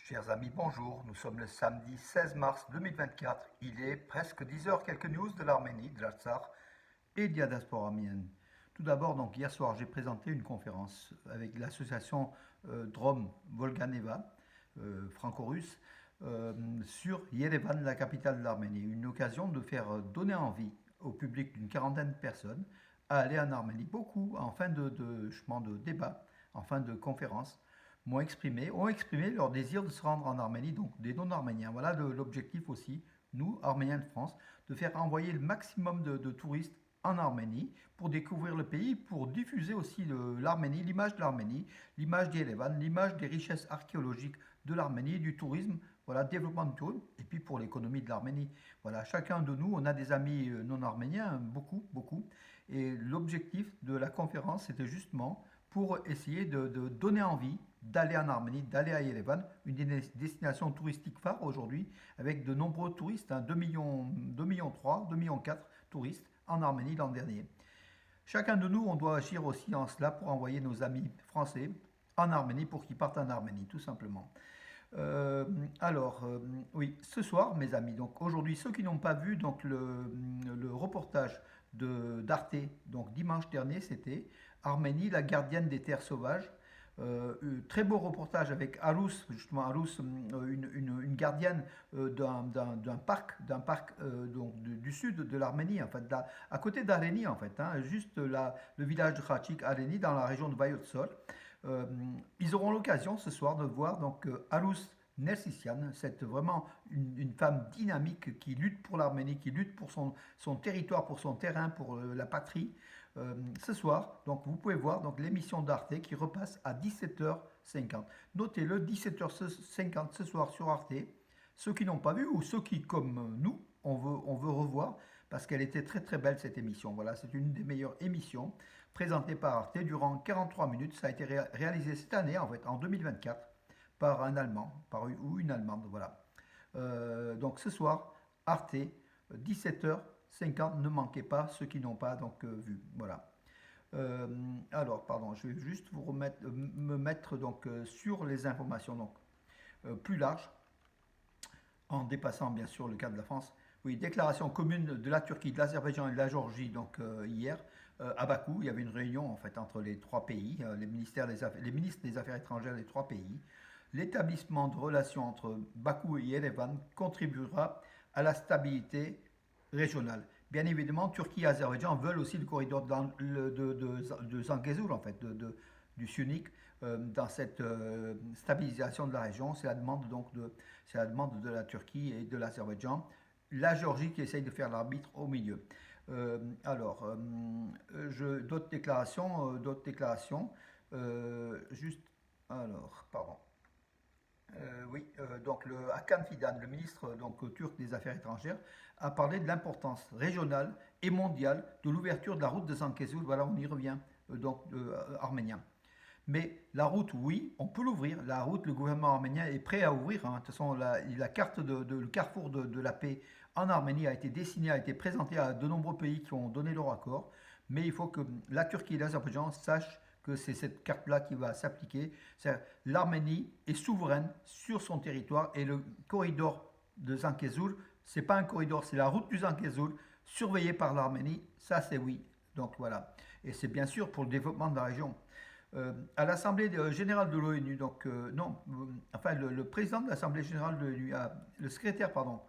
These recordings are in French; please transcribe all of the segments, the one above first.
Chers amis, bonjour. Nous sommes le samedi 16 mars 2024. Il est presque 10 heures. Quelques news de l'Arménie, de l'Artsakh et de la diaspora arménienne. Tout d'abord, donc hier soir, j'ai présenté une conférence avec l'association Drom Volganeva, franco-russe, sur Yerevan, la capitale de l'Arménie. Une occasion de faire donner envie au public d'une quarantaine de personnes à aller en Arménie. Beaucoup, en fin de débat, en fin de conférence, ont exprimé leur désir de se rendre en Arménie, donc des non-arméniens. Voilà l'objectif aussi, nous, Arméniens de France, de faire envoyer le maximum de touristes en Arménie pour découvrir le pays, pour diffuser aussi l'Arménie, l'image de l'Arménie, l'image d'Yerevan, l'image des richesses archéologiques de l'Arménie, du tourisme, voilà, développement du tourisme, et puis pour l'économie de l'Arménie. Voilà, chacun de nous, on a des amis non arméniens, beaucoup, beaucoup, et l'objectif de la conférence, c'était justement pour essayer de donner envie d'aller en Arménie, d'aller à Yerevan, une destination touristique phare aujourd'hui, avec de nombreux touristes, 2 millions, 2 millions 3, 2 millions 4 touristes en Arménie l'an dernier. Chacun de nous, on doit agir aussi en cela pour envoyer nos amis français en Arménie pour qu'ils partent en Arménie, tout simplement. Euh, oui, ce soir, mes amis, donc aujourd'hui, ceux qui n'ont pas vu donc le reportage d'Arte, donc dimanche dernier, c'était Arménie, la gardienne des terres sauvages. Très beau reportage avec Arous, justement Arous, une gardienne d'un parc donc, du sud de l'Arménie, en fait, à côté d'Areni, en fait, hein, juste le village de Khachik, Areni, dans la région de Vayotsol. Euh, Ils auront l'occasion ce soir de voir donc Alous Nersisian, cette vraiment une femme dynamique qui lutte pour l'Arménie, qui lutte pour son territoire, pour son terrain, pour la patrie. Ce soir, donc vous pouvez voir donc l'émission d'Arte qui repasse à 17h50. Notez-le, 17h50 ce soir sur Arte. Ceux qui n'ont pas vu ou ceux qui, comme nous, on veut revoir parce qu'elle était très très belle cette émission. Voilà, c'est une des meilleures émissions présentée par Arte durant 43 minutes. Ça a été réalisé cette année, en fait, en 2024, par un Allemand, ou une Allemande. Voilà. Donc ce soir, Arte, 17h50, ne manquez pas ceux qui n'ont pas donc vu. Voilà. Alors, pardon, je vais juste me mettre donc sur les informations donc plus larges en dépassant bien sûr le cas de la France. Oui, déclaration commune de la Turquie, de l'Azerbaïdjan et de la Géorgie, donc hier, à Bakou, il y avait une réunion en fait entre les trois pays, les ministres des Affaires étrangères des trois pays. L'établissement de relations entre Bakou et Yerevan contribuera à la stabilité régionale. Bien évidemment, Turquie et Azerbaïdjan veulent aussi le corridor de Zangezur, en fait, du Sunnik, dans cette stabilisation de la région. C'est la demande de la Turquie et de l'Azerbaïdjan. La Géorgie qui essaye de faire l'arbitre au milieu. D'autres déclarations, juste, alors, pardon. Donc Hakan Fidan, le ministre donc, turc des Affaires étrangères, a parlé de l'importance régionale et mondiale de l'ouverture de la route de Sankesur. Voilà, on y revient, arménien. Mais la route, oui, on peut l'ouvrir. La route, le gouvernement arménien est prêt à ouvrir, hein. De toute façon, la carte le carrefour de la paix en Arménie a été dessinée, a été présentée à de nombreux pays qui ont donné leur accord. Mais il faut que la Turquie et l'Azerbaïdjan sachent que c'est cette carte-là qui va s'appliquer. L'Arménie est souveraine sur son territoire et le corridor de Zangezur, c'est pas un corridor, c'est la route du Zangezur, surveillée par l'Arménie. Ça, c'est oui. Donc voilà. Et c'est bien sûr pour le développement de la région. À l'Assemblée générale de l'ONU, donc non, enfin le président de l'Assemblée générale de l'ONU, le secrétaire, pardon,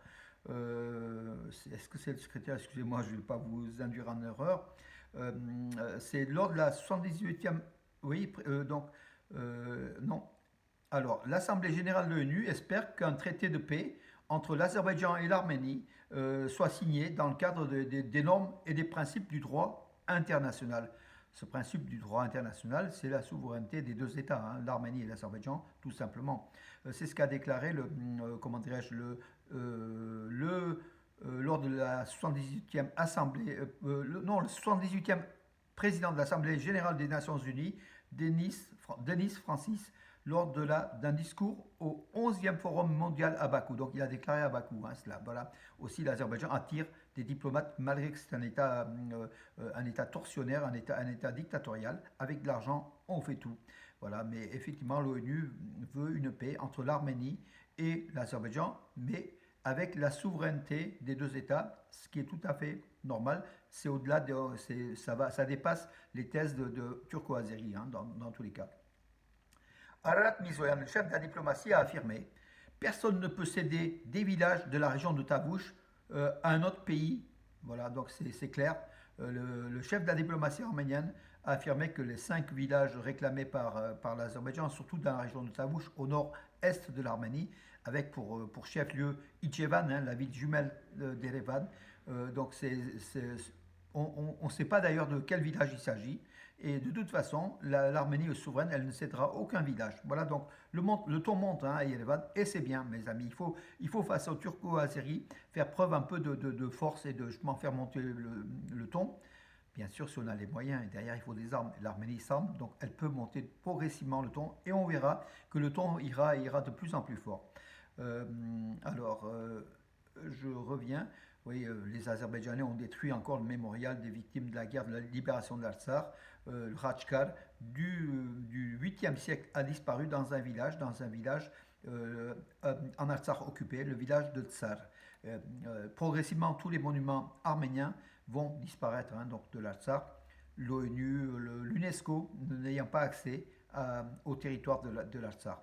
est-ce que c'est le secrétaire? Excusez-moi, je ne vais pas vous induire en erreur. C'est lors de la 78e. Oui, non. Alors, l'Assemblée générale de l'ONU espère qu'un traité de paix entre l'Azerbaïdjan et l'Arménie soit signé dans le cadre des normes et des principes du droit international. Ce principe du droit international, c'est la souveraineté des deux États, hein, l'Arménie et l'Azerbaïdjan, tout simplement. C'est ce qu'a déclaré comment dirais-je, lors de la 78e Assemblée, non, le 78e président de l'Assemblée générale des Nations Unies, Denis Francis, lors d'un discours au 11e Forum mondial à Bakou. Donc il a déclaré à Bakou, hein, cela. Voilà. Aussi l'Azerbaïdjan attire des diplomates malgré que c'est un État tortionnaire, un État dictatorial. Avec de l'argent, on fait tout. Voilà, mais effectivement, l'ONU veut une paix entre l'Arménie et l'Azerbaïdjan, mais avec la souveraineté des deux États, ce qui est tout à fait normal. C'est au-delà de, ça dépasse les thèses de turco-azérie dans tous les cas. Ararat Mirzoyan, le chef de la diplomatie, a affirmé: personne ne peut céder des villages de la région de Tavush à un autre pays. Voilà, donc c'est clair. Le chef de la diplomatie arménienne a affirmé que les 5 villages réclamés par l'Azerbaïdjan, surtout dans la région de Tavush, au nord-est de l'Arménie, avec pour chef-lieu Ichevan, la ville jumelle d'Erevan. Donc on ne sait pas d'ailleurs de quel village il s'agit. Et de toute façon, l'Arménie est souveraine, elle ne cédera aucun village. Voilà, donc le ton monte à Yerevan, et c'est bien, mes amis. Il faut face aux Turco-Azéries, faire preuve un peu de force et de justement faire monter le ton. Bien sûr, si on a les moyens, et derrière il faut des armes, l'Arménie s'arme, donc elle peut monter progressivement le ton, et on verra que le ton ira de plus en plus fort. Euh, alors, je reviens. Oui, les Azerbaïdjanais ont détruit encore le mémorial des victimes de la guerre de la libération de l'Artsakh, le Rajkar, du 8e siècle, a disparu dans un village en Artsakh occupé, le village de Tsar. Progressivement, tous les monuments arméniens vont disparaître donc de l'Artsakh. L'ONU, l'UNESCO n'ayant pas accès au territoire de l'Artsakh.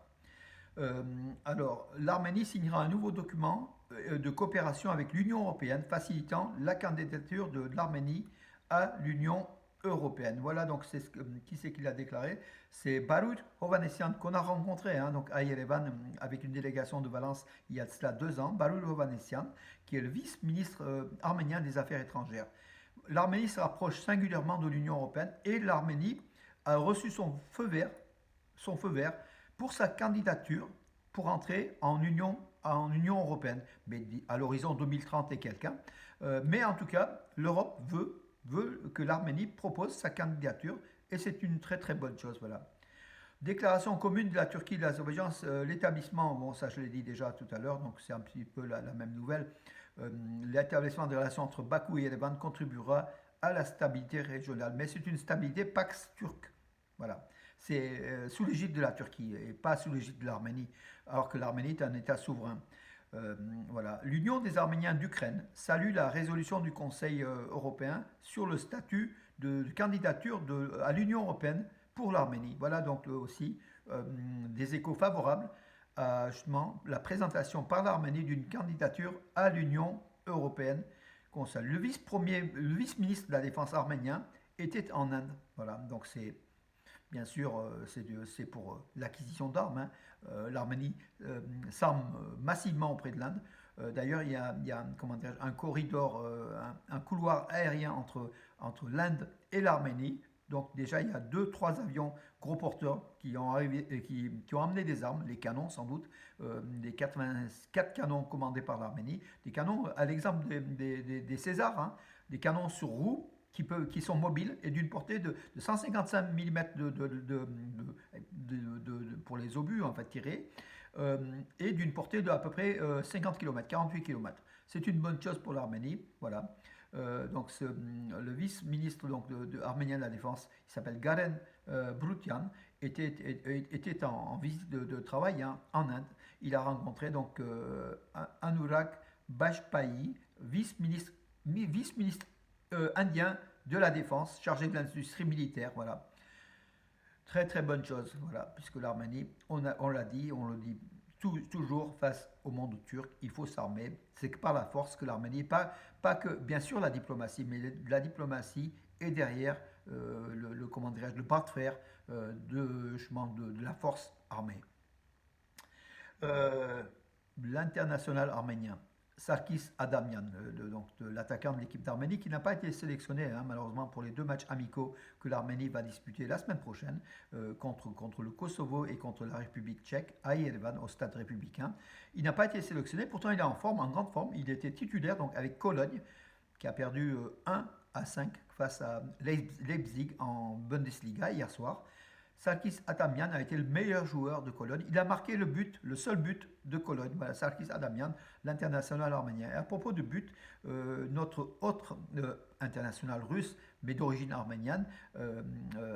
Alors, l'Arménie signera un nouveau document de coopération avec l'Union européenne facilitant la candidature de l'Arménie à l'Union européenne. Voilà donc qui c'est qui l'a déclaré. C'est Barut Hovhannisyan qu'on a rencontré donc à Yerevan avec une délégation de Valence il y a de cela 2 ans. Barut Hovhannisyan, qui est le vice-ministre arménien des Affaires étrangères. L'Arménie se rapproche singulièrement de l'Union européenne et l'Arménie a reçu son feu vert pour sa candidature pour entrer en Union européenne, mais à l'horizon 2030 et quelques. Mais en tout cas, l'Europe veut que l'Arménie propose sa candidature et c'est une très très bonne chose. Voilà. Déclaration commune de la Turquie et de l'Azerbaïdjan, l'établissement, bon ça je l'ai dit déjà tout à l'heure, donc c'est un petit peu la même nouvelle. L'établissement des relations entre Bakou et Yerevan contribuera à la stabilité régionale, mais c'est une stabilité pax turque. Voilà. C'est sous l'égide de la Turquie et pas sous l'égide de l'Arménie, alors que l'Arménie est un État souverain. Voilà. L'Union des Arméniens d'Ukraine salue la résolution du Conseil européen sur le statut de candidature à l'Union européenne pour l'Arménie. Voilà donc aussi des échos favorables à justement la présentation par l'Arménie d'une candidature à l'Union européenne qu'on salue. Le vice-ministre de la Défense arménien était en Inde. Voilà, donc c'est bien sûr c'est pour l'acquisition d'armes. L'Arménie s'arme massivement auprès de l'Inde. D'ailleurs, il y a comment dire, un corridor, un couloir aérien entre l'Inde et l'Arménie. Donc déjà, il y a 2-3 avions gros porteurs qui ont amené des armes, les canons sans doute, des 84 canons commandés par l'Arménie, des canons à l'exemple des Césars, des canons sur roues qui sont mobiles et d'une portée de 155 mm pour les obus en fait tirés, et d'une portée de à peu près 50 km, 48 km. C'est une bonne chose pour l'Arménie, voilà. Donc le vice-ministre arménien de la Défense, il s'appelle Garen Brutyan, était en visite de travail en Inde. Il a rencontré donc Anurag Bajpayee, vice-ministre indien de la Défense, chargé de l'industrie militaire. Voilà. Très très bonne chose, voilà, puisque l'Arménie, on l'a dit, on le dit toujours face au monde turc, il faut s'armer. C'est que par la force que l'Arménie, pas que bien sûr la diplomatie, mais la diplomatie est derrière comment dirais-je, le bras de fer de la force armée. L'international arménien. Sarkis Adamian, de l'attaquant de l'équipe d'Arménie, qui n'a pas été sélectionné malheureusement pour les 2 matchs amicaux que l'Arménie va disputer la semaine prochaine contre le Kosovo et contre la République tchèque à Yerevan au stade républicain. Il n'a pas été sélectionné, pourtant il est en forme, en grande forme. Il était titulaire donc avec Cologne, qui a perdu 1-5 face à Leipzig en Bundesliga hier soir. Sarkis Adamian a été le meilleur joueur de Cologne. Il a marqué le seul but de Cologne. Voilà, Sarkis Adamian, l'international arménien. Et à propos de but, notre autre international russe, mais d'origine arménienne,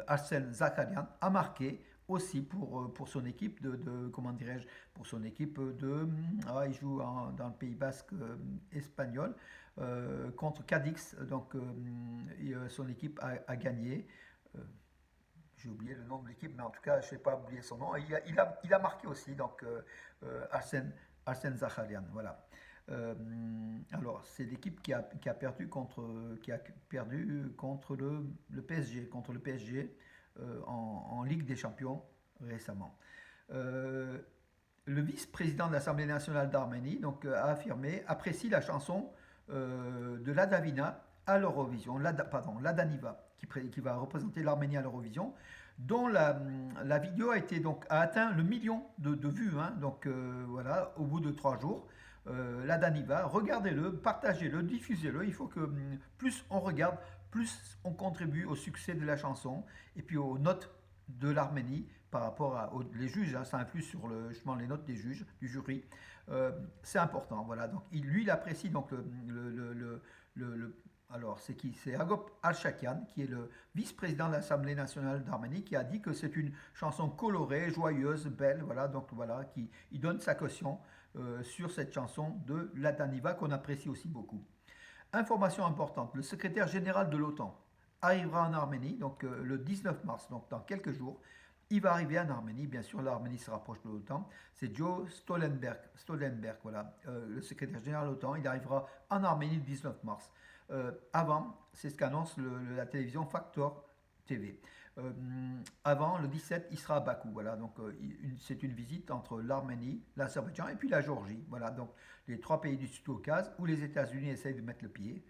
Arsène Zakarian, a marqué aussi pour son équipe comment dirais-je, pour son équipe il joue dans le Pays Basque espagnol contre Cadix, donc son équipe a gagné. Euh, j'ai oublié le nom de l'équipe, mais en tout cas, je ne sais pas oublier son nom. Il a marqué aussi, donc Arsène Zaharian, voilà. Euh, alors, c'est l'équipe qui a perdu contre le PSG en Ligue des Champions récemment. Euh, le vice-président de l'Assemblée nationale d'Arménie donc, a affirmé apprécie la chanson de Ladavina à l'Eurovision, Ladaniva, qui va représenter l'Arménie à l'Eurovision, dont la vidéo a atteint le million de vues, hein, donc voilà, au bout de 3 jours. Ladaniva, regardez-le, partagez-le, diffusez-le. Il faut que plus on regarde, plus on contribue au succès de la chanson et puis aux notes de l'Arménie par rapport les juges, hein, ça influe sur justement les notes des juges, du jury. C'est important, voilà. Donc lui, il apprécie donc alors c'est qui? C'est Agop Al-Shakian, qui est le vice-président de l'Assemblée nationale d'Arménie, qui a dit que c'est une chanson colorée, joyeuse, belle, voilà. Donc voilà, il donne sa caution sur cette chanson de Ladaniva qu'on apprécie aussi beaucoup. Information importante, le secrétaire général de l'OTAN arrivera en Arménie, donc le 19 mars, donc dans quelques jours. Il va arriver en Arménie, bien sûr, l'Arménie se rapproche de l'OTAN. C'est Joe Stoltenberg, voilà, le secrétaire général de l'OTAN. Il arrivera en Arménie le 19 mars. Avant, c'est ce qu'annonce la télévision Factor TV. Avant, le 17, il sera à Bakou. Voilà, donc c'est une visite entre l'Arménie, l'Azerbaïdjan et puis la Géorgie. Voilà, donc les 3 pays du Sud-Caucase où les États-Unis essayent de mettre le pied,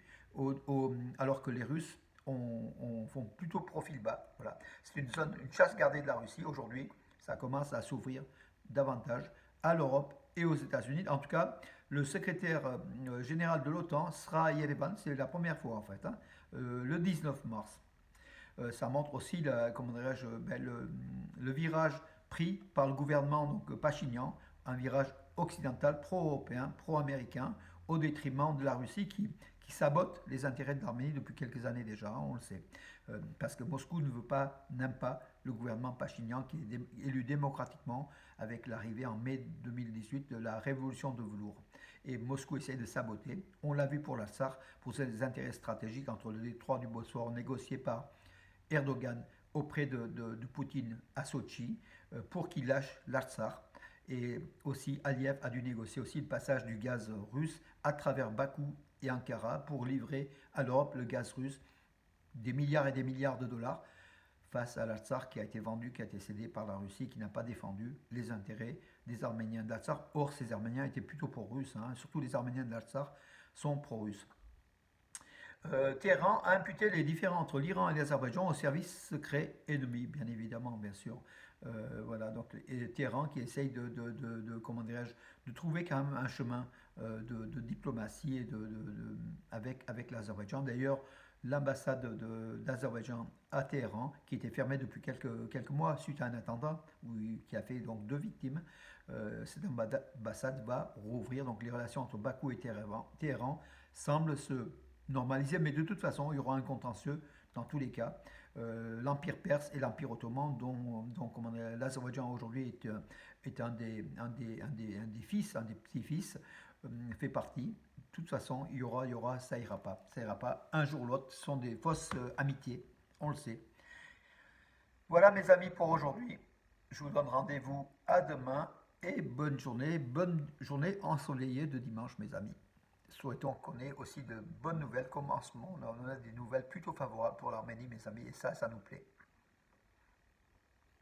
alors que les Russes font plutôt profil bas. Voilà. C'est une chasse gardée de la Russie aujourd'hui. Ça commence à s'ouvrir davantage à l'Europe et aux États-Unis. En tout cas, le secrétaire général de l'OTAN sera à Yerevan, c'est la première fois en fait, hein, le 19 mars. Ça montre aussi le virage pris par le gouvernement donc, Pachinian, un virage occidental, pro-européen, pro-américain, au détriment de la Russie qui sabote les intérêts de l'Arménie depuis quelques années déjà, on le sait. Parce que Moscou n'aime pas le gouvernement Pachinian qui est élu démocratiquement avec l'arrivée en mai 2018 de la révolution de velours. Et Moscou essaie de saboter. On l'a vu pour l'Artsakh, pour ses intérêts stratégiques entre le détroit du Bosphore négocié par Erdogan auprès de Poutine à Sochi pour qu'il lâche l'Artsakh. Et aussi, Aliyev a dû négocier aussi le passage du gaz russe à travers Bakou et Ankara pour livrer à l'Europe le gaz russe, des milliards et des milliards de dollars face à l'Artsakh qui a été vendu, qui a été cédé par la Russie, qui n'a pas défendu les intérêts des Arméniens de l'Artsakh. Or, ces Arméniens étaient plutôt pro-russes, hein, surtout les Arméniens de l'Artsakh sont pro-russes. Téhéran a imputé les différends entre l'Iran et l'Azerbaïdjan au service secret ennemi, bien évidemment, bien sûr. Voilà, donc et Téhéran qui essaye comment dirais-je, de trouver quand même un chemin de diplomatie et avec l'Azerbaïdjan. D'ailleurs, l'ambassade d'Azerbaïdjan à Téhéran, qui était fermée depuis quelques mois suite à un attentat qui a fait donc 2 victimes, cette ambassade va rouvrir. Donc les relations entre Bakou et Téhéran semblent se normalisé, mais de toute façon, il y aura un contentieux dans tous les cas. L'Empire perse et l'Empire ottoman, dont l'Azerbaïdjan aujourd'hui est un des fils, un des petits-fils, fait partie. De toute façon, il y aura, ça ira pas. Ça ira pas un jour ou l'autre. Ce sont des fausses amitiés, on le sait. Voilà mes amis pour aujourd'hui. Je vous donne rendez-vous à demain et bonne journée ensoleillée de dimanche mes amis. Souhaitons qu'on ait aussi de bonnes nouvelles comme en ce moment. On a des nouvelles plutôt favorables pour l'Arménie mes amis et ça nous plaît.